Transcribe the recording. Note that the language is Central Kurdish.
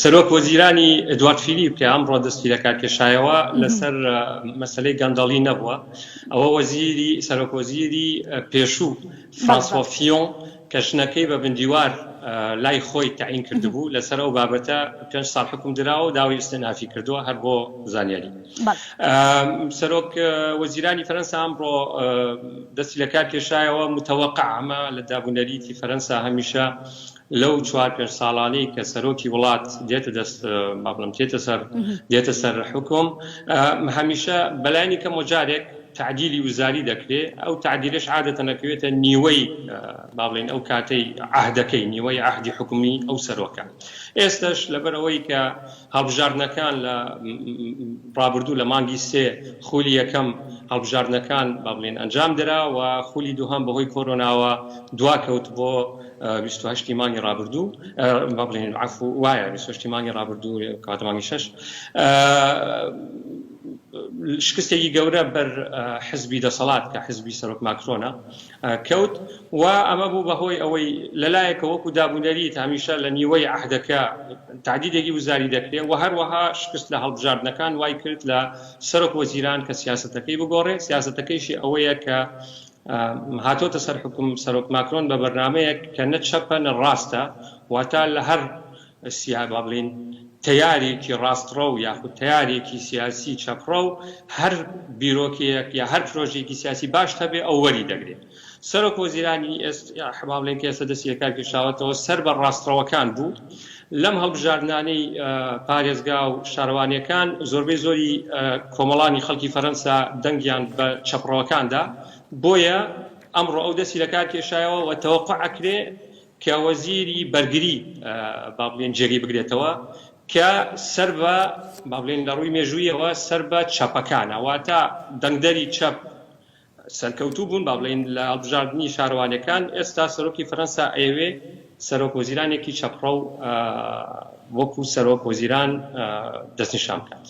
سەرۆک وەزیرانی ئێدوارد فیلیپ کە ئەمڕۆ دەستی لە کارکێشایەوە لەسەر مەسەلەی گەندەڵی نەبووە، ئەوە سەرۆک وەزیری پێشوو فرانسوا فیۆن کە ژنەکەی بە بندیوار لای خۆی تعیین کردبوو لەسەر ئەو بابەتە 5 ساڵ حکم دراوە و داوای ئستێنافی کردووە هەر بۆ زانیاری. سەرۆک وەزیرانی فەرەنسا ئەمڕۆ دەستی لە کارکێشایەوە متەوەقع ئەمە لە دابوونەریتی فەرەنسا هەمیشە لەو 4-5 ساڵانەی کە سەرۆکی وڵات دێتە سەر حکم هەمیشە بەلایانی کەم وەجارێک تعدیلی وزاری دەکرێت، ئەو تعدیلش عادەتەن دەکەوێتە نیوەی با بڵێن ئەو کاتەی عەهدەکەی نیوەی عەهدی حکومی ئەو سەرۆکە. ئێستش لەبەرەوەی کە هەڵبژاردنەکان لە ڕابردوو لە مانگی 3 خولی یەکەم هەڵبژاردنەکان با بڵێن ئەنجام درا و خولی دووهەم بەهۆی کۆرۆناوە دواکەوت بۆ 28 مانگی ڕابردوو، با بڵێن عەفو وایە 28 مانگی ڕابردوو کاتە مانگی 6 شکستێکی گەورە بەر حزبی دەسەڵات کە حزبی سەرۆک ماکرۆنە کەوت و ئەمە بوو بەهۆی ئەوەی لەلایەکە وەکو دابوونەریت هەمیشە لە نیوەی عەهدەکە تعدیلێکی وزاری دەکرێت و هەروەها شکست لە هەڵبژاردنەکان وای کرد لە سەرۆک وەزیران کە سیاسەتەکەی بگۆڕێ. سیاسەتەکەیشی ئەوەیە کە هاتۆتە سەر حکم سەرۆک ماکرۆن بە بەرنامەیەک کە نە چەپە نە ڕاستە، واتە لە هەر با بڵێن تەیارێکی ڕاستڕە و یاخود تەیارێکی سیاسی چەپڕە و هەر بیرۆکێک یا هەر پرۆژێکی سیاسی باش هەبێ ئەو وەری دەگرێت. سەرۆک وەزیرانی با بڵێن کە ئێستا دەستی لە کارکێشاوەتەوە سەر بە ڕاستڕەوەکان بوو. لەم هەڵبژاردنانەی پارێزگا و شارەوانیەکان زۆربەی زۆری کۆمەڵانی خەڵکی فەرەنسا دەنگیان بە چەپڕەوەکاندا، بۆیە ئەمڕۆ ئەو دەستی لە کارکێشایەوە و تەوەقع ئەکرێ کە وەزیری بەرگری با بڵێن جێگەی بگرێتەوە کە سەر بە با بڵێن لە ڕووی مێژوویەوە سەر بە چەپەکانە، واتە دەنگدەری چەپ سەرکەوتوو بوون با بڵێن لە هەڵبژاردننی شارەوانیەکان. ئێستا سەرۆکی فەرەنسا ئەیەوێ سەرۆک وەزیرانێکی چەپڕە و وەکو سەرۆک وەزیران دەستنیشان بکات.